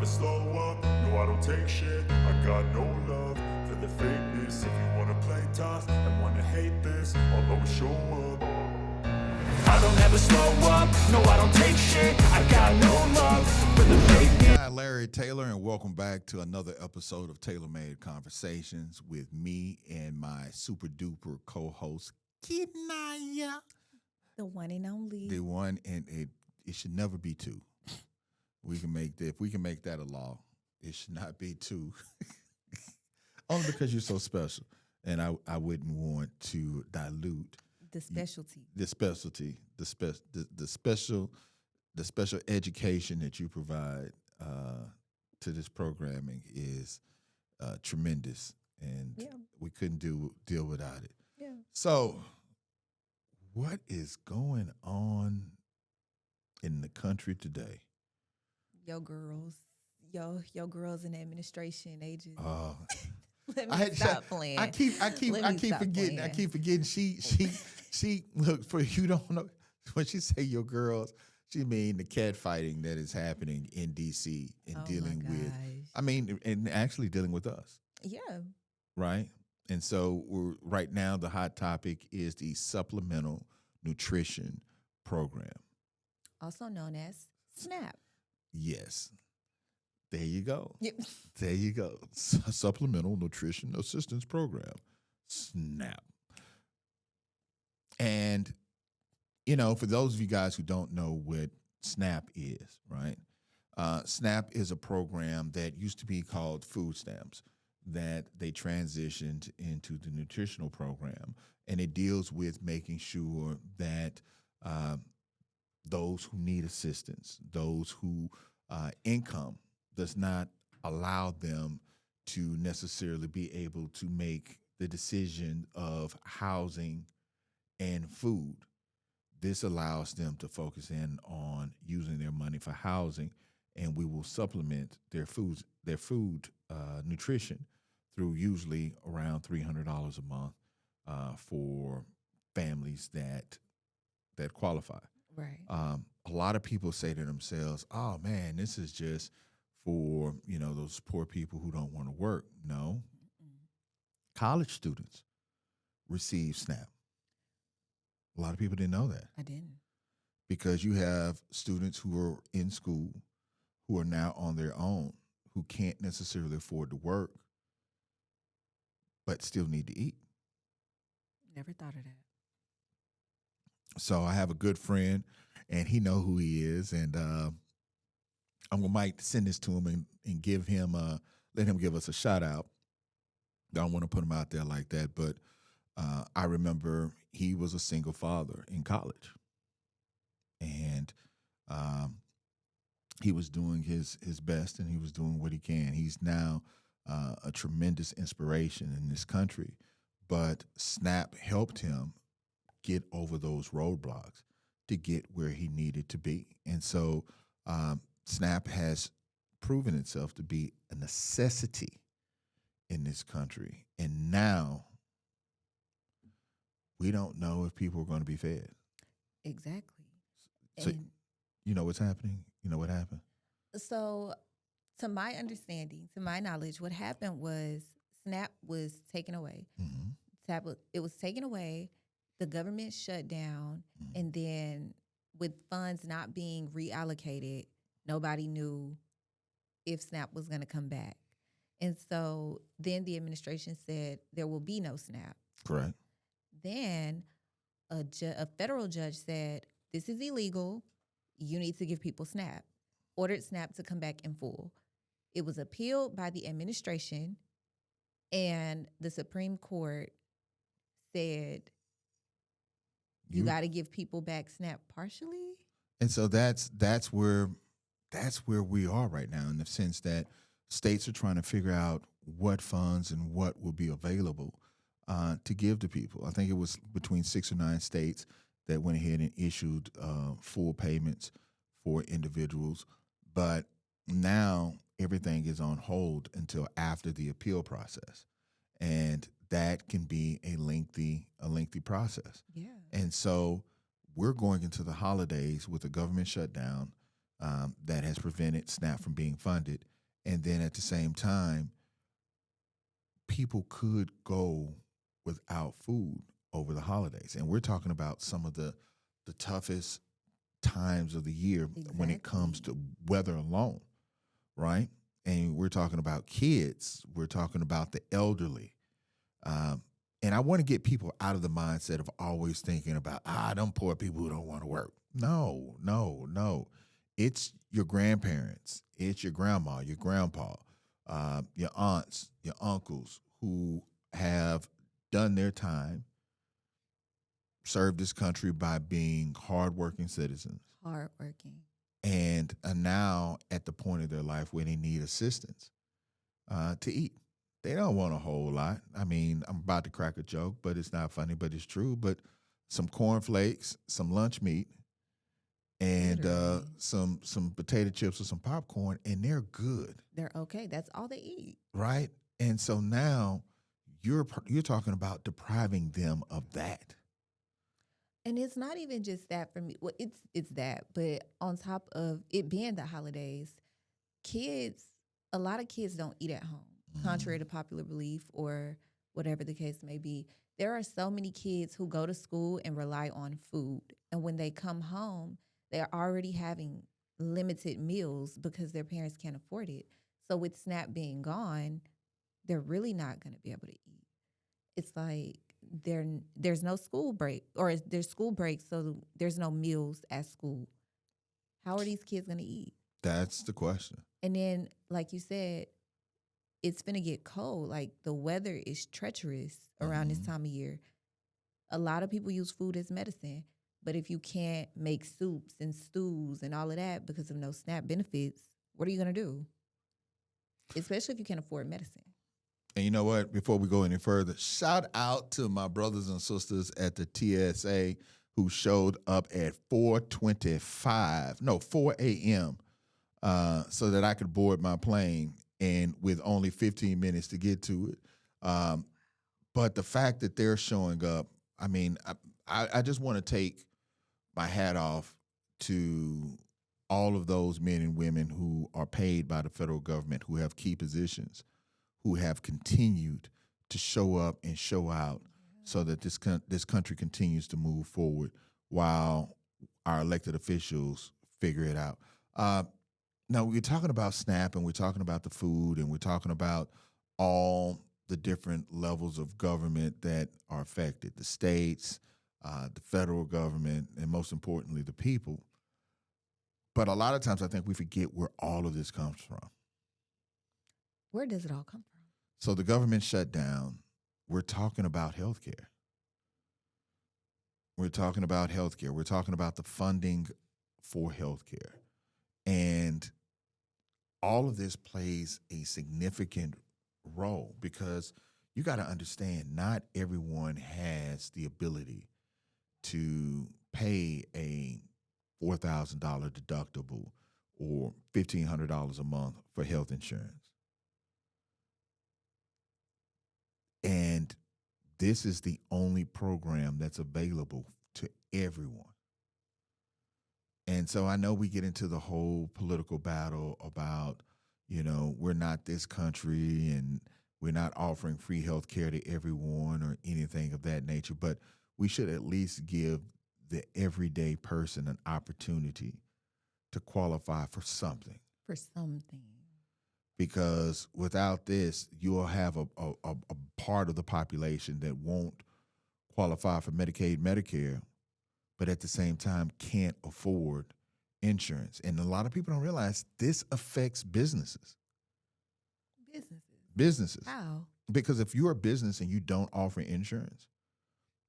slow up, no I don't take shit. I got no love for the fakeness. If you wanna play tough and wanna hate this, I'll always show up. I don't ever slow up, no I don't take shit. I got no love for the fakeness. Hi, Larry Taylor, and welcome back to another episode of Taylor Made Conversations with me and my super duper co-host, Kinaya. The one and only. The one, and it should never be two. We can make that. If we can make that a law, it should not be two. Only because you're so special, and I wouldn't want to dilute The specialty. The special education that you provide to this programming is tremendous, and we couldn't deal without it. Yeah. So, what is going on in the country today? Your girls. Your girls in the administration, they just let I me stop playing. I keep forgetting. I keep forgetting. She look, for you don't know when she say your girls, she mean the cat fighting that is happening in DC and dealing with. I mean, and actually dealing with us. Yeah. Right. And so we're right now. The hot topic is the supplemental nutrition program, Also known as SNAP. yes. There you go. Yep. There you go. Supplemental Nutrition Assistance Program, SNAP. And, you know, for those of you guys who don't know what SNAP is, right? SNAP is a program that used to be called food stamps that they transitioned into the nutritional program. And it deals with making sure that those who need assistance, those who income does not allow them to necessarily be able to make the decision of housing and food. This allows them to focus in on using their money for housing, and we will supplement their food nutrition through usually around $300 a month for families that qualify. Right. A lot of people say to themselves, "Oh man, this is just for, you know, those poor people who don't want to work." No. College students receive SNAP. A lot of people didn't know that, I didn't. because you have students who are in school who are now on their own, who can't necessarily afford to work, but still need to eat. Never thought of that. So I have a good friend, and he know who he is, and I might send this to him and give him let him give us a shout out. I don't want to put him out there like that, but I remember he was a single father in college, and he was doing his best, and he was doing what he can. He's now a tremendous inspiration in this country, but SNAP helped him get over those roadblocks to get where he needed to be. And so SNAP has proven itself to be a necessity in this country. And now we don't know if people are going to be fed. Exactly. So you know what's happening? You know what happened? So, to my understanding, to my knowledge, what happened was SNAP was taken away. Mm-hmm. It was taken away. The government shut down, and then with funds not being reallocated, nobody knew if SNAP was going to come back. And so then the administration said there will be no SNAP. Correct. Then a federal judge said, this is illegal. You need to give people SNAP. Ordered SNAP to come back in full. It was appealed by the administration, and the Supreme Court said, you got to give people back SNAP partially. And so that's where we are right now, in the sense that states are trying to figure out what funds and what will be available to give to people. I think it was between 6 or 9 states that went ahead and issued full payments for individuals, but now everything is on hold until after the appeal process, and that can be a lengthy process. Yeah. And so we're going into the holidays with a government shutdown that has prevented SNAP from being funded. And then at the same time, people could go without food over the holidays. And we're talking about some of the toughest times of the year when it comes Exactly. to weather alone, right? And we're talking about kids, we're talking about the elderly. Um, and I want to get people out of the mindset of always thinking about, them poor people who don't want to work. No, no, no. It's your grandparents, it's your grandma, your grandpa, your aunts, your uncles who have done their time, served this country by being hardworking citizens, Hardworking. and are now at the point of their life where they need assistance to eat. They don't want a whole lot. I mean, I'm about to crack a joke, but it's not funny, but it's true. But some cornflakes, some lunch meat, and Literally. some potato chips or some popcorn, and they're good, They're okay. That's all they eat. right? And so now you're talking about depriving them of that. And it's not even just that for me. Well, it's that, but on top of it being the holidays, kids, a lot of kids don't eat at home, contrary to popular belief or whatever the case may be. There are so many kids who go to school and rely on food, and when they come home, they're already having limited meals because their parents can't afford it. So with SNAP being gone, they're really not going to be able to eat. It's like there's no school break, or there's school breaks, so there's no meals at school. How are these kids going to eat? That's the question. And then, like you said, it's going to get cold. Like the weather is treacherous around this Mhm. time of year. A lot of people use food as medicine, but if you can't make soups and stews and all of that because of no SNAP benefits, what are you going to do? Especially if you can't afford medicine. And you know what? Before we go any further, shout out to my brothers and sisters at the TSA who showed up at 4 a.m. So that I could board my plane, and with only 15 minutes to get to it. But the fact that they're showing up, I mean, I just want to take my hat off to all of those men and women who are paid by the federal government, who have key positions, who have continued to show up and show out so that this country continues to move forward while our elected officials figure it out. Now, we're talking about SNAP, and we're talking about the food, and we're talking about all the different levels of government that are affected, the states, the federal government, and most importantly, the people. But a lot of times I think we forget where all of this comes from. Where does it all come from? So the government shut down. We're talking about healthcare. We're talking about healthcare. We're talking about the funding for healthcare. And all of this plays a significant role because you got to understand not everyone has the ability to pay a $4,000 deductible or $1,500 a month for health insurance. And this is the only program that's available to everyone. And so I know we get into the whole political battle about, we're not this country and we're not offering free health care to everyone or anything of that nature, but we should at least give the everyday person an opportunity to qualify for something. For something. Because without this, you'll have a part of the population that won't qualify for Medicaid, Medicare, but at the same time can't afford insurance. And a lot of people don't realize this affects businesses. Businesses. How? Because if you're a business and you don't offer insurance,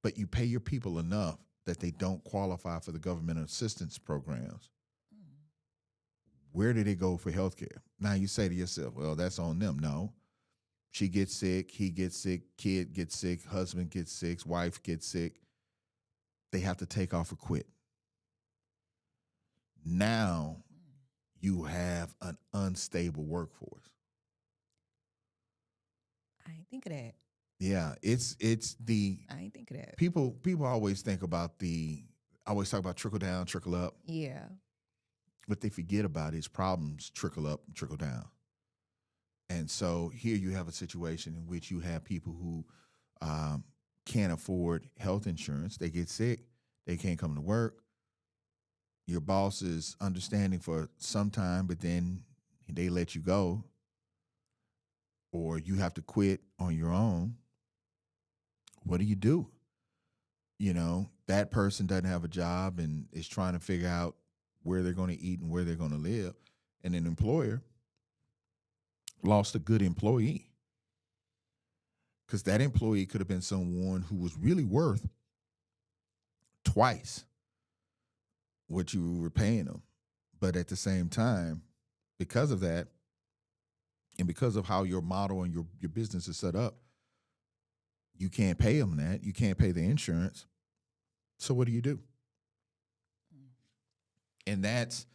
but you pay your people enough that they don't qualify for the government assistance programs, where do they go for health care? Now you say to yourself, well, that's on them. No. She gets sick, he gets sick, kid gets sick, husband gets sick, wife gets sick. They have to take off or quit. Now you have an unstable workforce. I ain't think of that. Yeah, it's the I ain't think of that. people always think about always talk about trickle down, trickle up. Yeah. What they forget about is problems trickle up and trickle down. And so here you have a situation in which you have people who can't afford health insurance. They get sick, they can't come to work. Your boss is understanding for some time, but then they let you go, or you have to quit on your own. What do you do? You know, that person doesn't have a job and is trying to figure out where they're going to eat and where they're going to live. And an employer lost a good employee because that employee could have been someone who was really worth twice what you were paying them. But at the same time, because of that, and because of how your model and your business is set up, you can't pay them that. You can't pay the insurance. So what do you do? And that's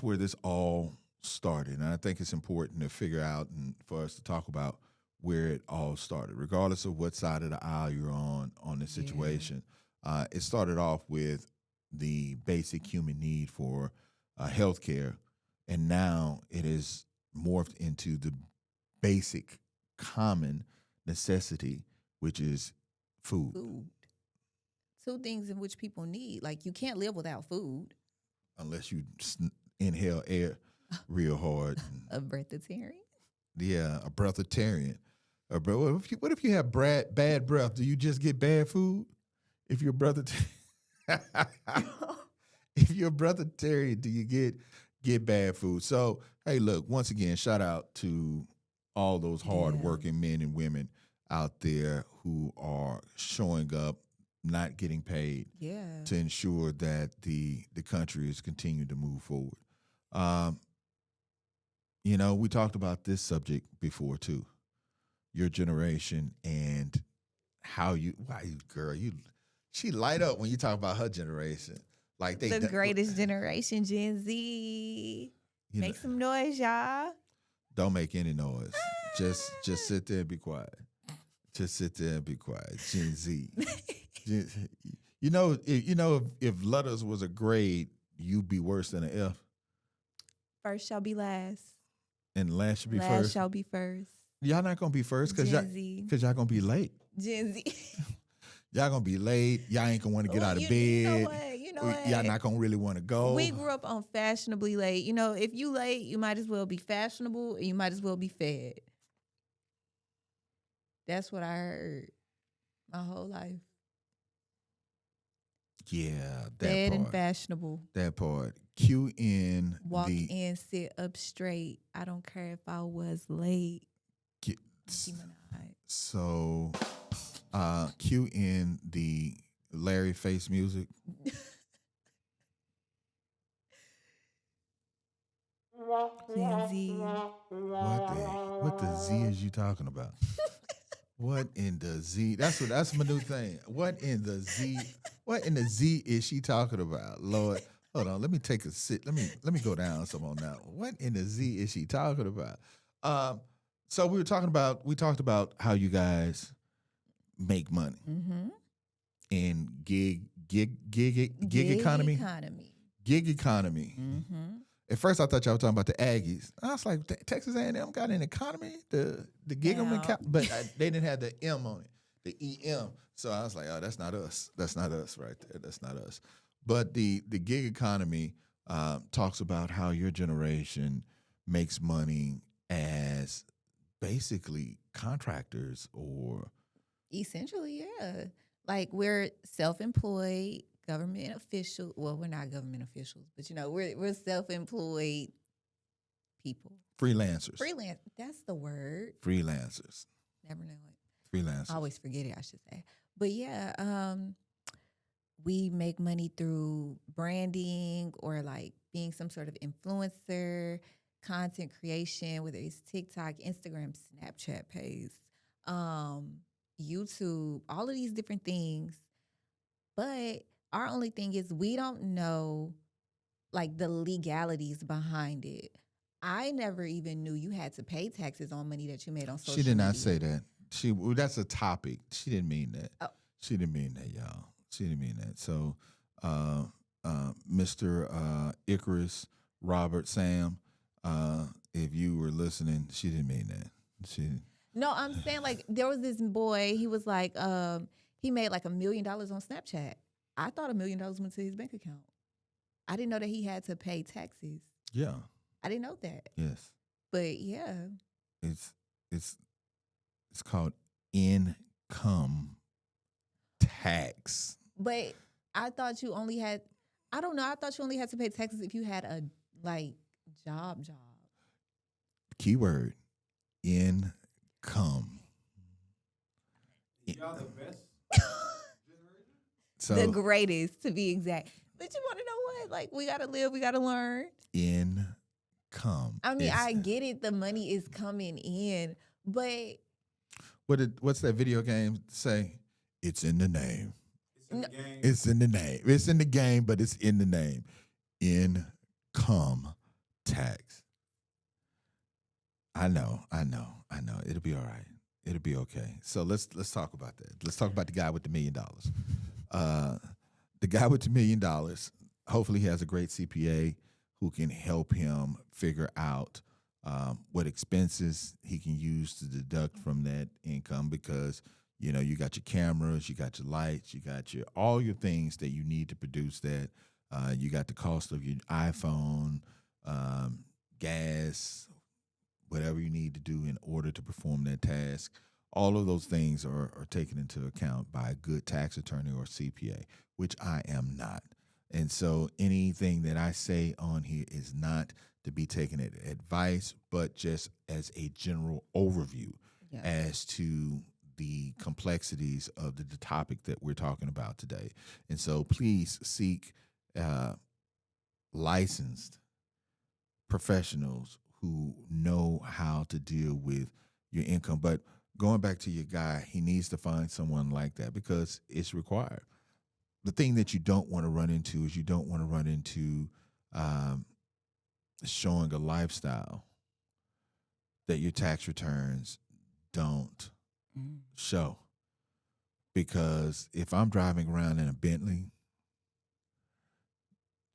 where this all started. And I think it's important to figure out and for us to talk about where it all started, regardless of what side of the aisle you're on this situation. It started off with the basic human need for health care, and now it is morphed into the basic common necessity, which is food. Two things in which people need. Like, you can't live without food. Unless you inhale air real hard. A breatharian? Yeah, a breatharian. What if you have bad breath? Do you just get bad food? If you're if you're a breatharian, do you get bad food? So, hey, look, once again, shout out to all those hardworking men and women out there who are showing up, not getting paid to ensure that the country is continuing to move forward. You know, we talked about this subject before too. Your generation and how she light up when you talk about her generation. Like the greatest generation, Gen Z. Make some noise, y'all. Don't make any noise. Just sit there and be quiet. Just sit there and be quiet. Gen Z. You know, if letters was a grade, you'd be worse than an F. First shall be last. And last should be last first. Last shall be first. Y'all not gonna be first because y'all gonna be late. Gen Z. Y'all gonna be late. Y'all ain't gonna want to get out of bed. You know what? Y'all not gonna really want to go. We grew up on fashionably late. You know, if you late, you might as well be fashionable and you might as well be fed. That's what I heard my whole life. Yeah, that fed part. And fashionable. That part. Cue in. Walk in, sit up straight. I don't care if I was late. So, cue in the Larry face music. Gen Z. What the Z is you talking about? What in the Z? That's my new thing. What in the Z is she talking about? Lord, hold on. Let me take a sit. Let me go down some on that. What in the Z is she talking about? So we talked about how you guys make money in gig economy. Gig economy. Mm-hmm. At first, I thought y'all were talking about the Aggies. I was like, Texas A&M got an economy, the gig economy, but they didn't have the M on it, the EM. So I was like, oh, that's not us. That's not us right there. That's not us. But the gig economy talks about how your generation makes money as basically contractors or essentially, yeah. Like, we're self-employed government official. Well, we're not government officials, but you know, we're self-employed people. Freelancers. That's the word. Freelancers. Never knew it. Freelancers. I always forget it, I should say. But yeah, we make money through branding or like being some sort of influencer, content creation, whether it's TikTok, Instagram, Snapchat page, YouTube, all of these different things. But our only thing is we don't know like the legalities behind it. I never even knew you had to pay taxes on money that you made on social media. She did not say that. That's a topic. She didn't mean that. Oh. She didn't mean that, y'all. She didn't mean that. So, Mr. Icarus, Robert, Sam, if you were listening, she didn't mean that. She No, I'm saying like there was this boy. He was like, he made like $1 million on Snapchat. I thought $1 million went to his bank account. I didn't know that he had to pay taxes. yeah. I didn't know that. Yes. But yeah, It's it's called income tax. but I thought you only had. I don't know. I thought you only had to pay taxes if you had a like job. Keyword income. Y'all the best. So The greatest, to be exact. But you want to know what? Like, we got to live, we got to learn. income. I mean, It's- I get it. The money is coming in, but what's that video game say? It's in the name. It's in the game. It's in the name. It's in the game, but it's in the name. Income tax. I know. It'll be all right. It'll be okay. So let's talk about that. Let's talk about the guy with the $1 million. The guy with the $1 million, hopefully he has a great CPA who can help him figure out what expenses he can use to deduct from that income, because you got your cameras, you got your lights, you got all your things that you need to produce that. You got the cost of your iPhone, gas, whatever you need to do in order to perform that task. All of those things are taken into account by a good tax attorney or CPA, which I am not. And so anything that I say on here is not to be taken as advice, but just as a general overview as to the complexities of the topic that we're talking about today. And so please seek licensed professionals who know how to deal with your income. But going back to your guy, he needs to find someone like that because it's required. The thing that you don't want to run into is showing a lifestyle that your tax returns don't show. Because if I'm driving around in a Bentley,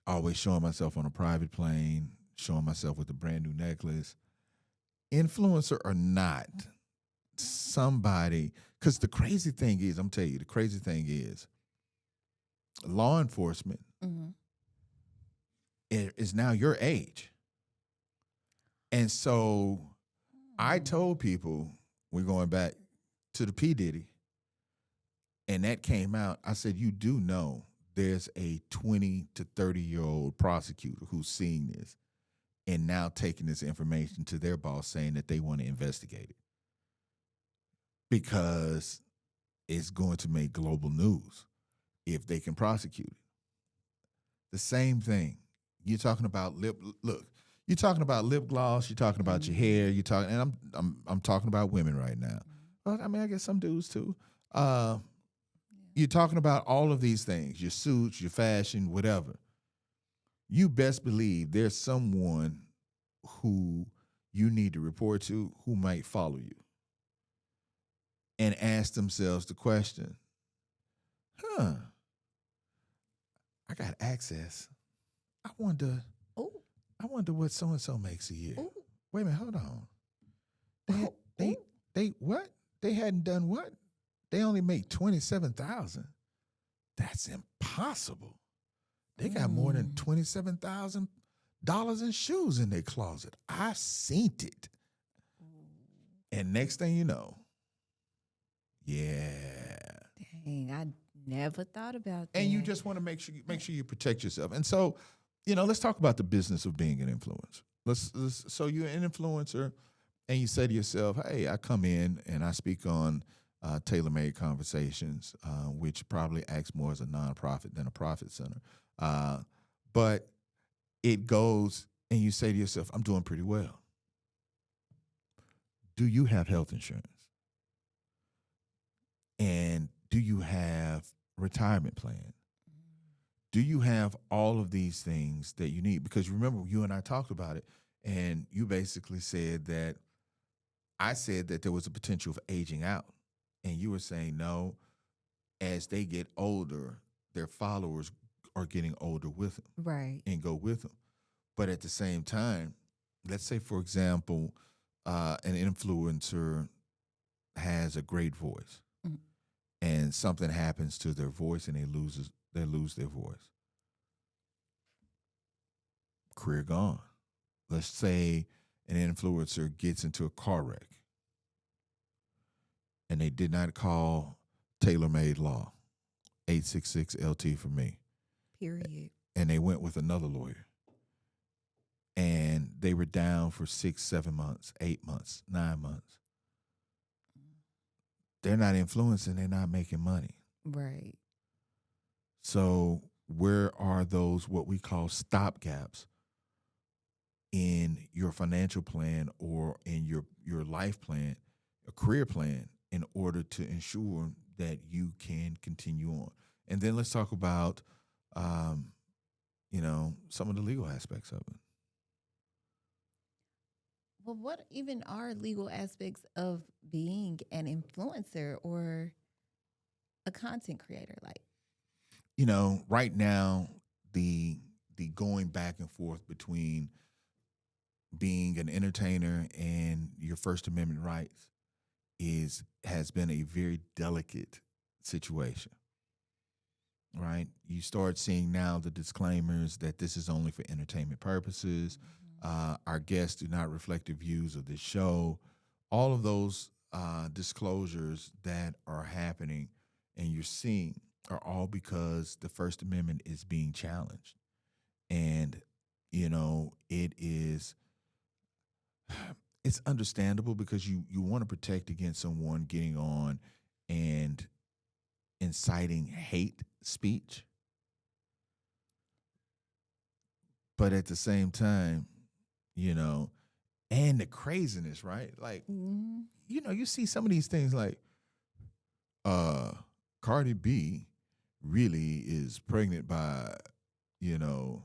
always showing myself on a private plane, showing myself with a brand new necklace, influencer or not, somebody, because the crazy thing is, I'm telling you, the crazy thing is, law enforcement is now your age. And so I told people, we're going back to the P. Diddy, and that came out. I said, you do know there's a 20 to 30-year-old prosecutor who's seeing this and now taking this information to their boss saying that they want to investigate it because it's going to make global news if they can prosecute it. The same thing. You're talking about you're talking about lip gloss, you're talking about your hair, you're talking, and I'm talking about women right now. But I mean, I guess some dudes too. You're talking about all of these things, your suits, your fashion, whatever. You best believe there's someone who you need to report to who might follow you and ask themselves the question, I got access. I wonder what so-and-so makes a year. Ooh. Wait a minute, hold on. They what? They hadn't done what? They only make $27,000. That's impossible. They got more than $27,000 in shoes in their closet. I seen it. And next thing you know, Dang, I never thought about that. and you just want to make sure you protect yourself. And so, let's talk about the business of being an influencer. So you're an influencer, and you say to yourself, "Hey, I come in and I speak on tailor-made conversations, which probably acts more as a nonprofit than a profit center." But it goes, and you say to yourself, "I'm doing pretty well." Do you have health insurance? And do you have retirement plan? Do you have all of these things that you need? Because remember, you and I talked about it, and you basically said that I said that there was a potential of aging out. And you were saying, no, as they get older, their followers are getting older with them Right. and go with them. But at the same time, let's say, for example, an influencer has a great voice, Mhm. and something happens to their voice, and they lose their voice. Career gone. Let's say an influencer gets into a car wreck, and they did not call tailor-made law, 866 LT for me, Period. and they went with another lawyer, and they were down for 6, 7 months, 8 months, 9 months. They're not influencing, they're not making money. Right. So where are those what we call stopgaps in your financial plan or in your life plan, a career plan, in order to ensure that you can continue on? And then let's talk about, some of the legal aspects of it. Well, what even are legal aspects of being an influencer or a content creator? Like, Right now, the going back and forth between being an entertainer and your First Amendment rights has been a very delicate situation. Right? You start seeing now the disclaimers that this is only for entertainment purposes. Our guests do not reflect the views of this show. All of those disclosures that are happening and you're seeing are all because the First Amendment is being challenged. And, it is, it's understandable because you want to protect against someone getting on and inciting hate speech. But at the same time, you know, and the craziness, right? Like, mhm, you see some of these things like uh Cardi B really is pregnant by, you know,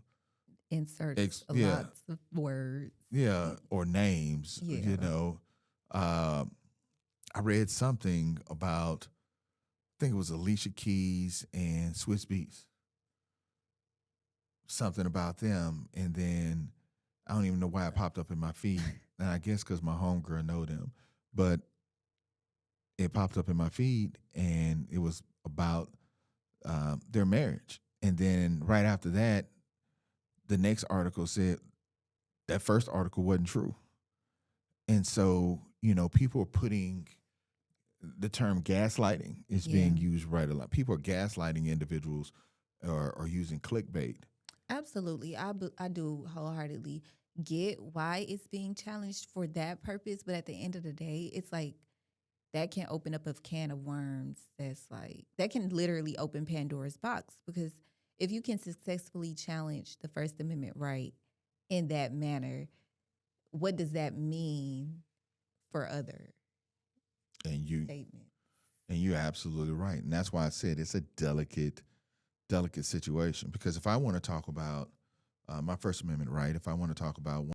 inserts ex yeah, lots of words. yeah, or names, Yeah. Uh I read something about, I think it was Alicia Keys and Swiss Beats, something about them, and then I don't even know why it popped up in my feed. And I guess because my homegirl know them, but it popped up in my feed, and it was about their marriage. And then right after that, the next article said that first article wasn't true. And so, people are putting the term gaslighting is Yeah. being used right a lot. People are gaslighting individuals or using clickbait. Absolutely. I do wholeheartedly get why it's being challenged for that purpose. But at the end of the day, it's like that can open up a can of worms that's like, that can literally open Pandora's box. Because if you can successfully challenge the First Amendment right in that manner, what does that mean for other And you statements? and you're absolutely right. And that's why I said it's a delicate situation. Because if I want to talk about my First Amendment right, if I want to talk about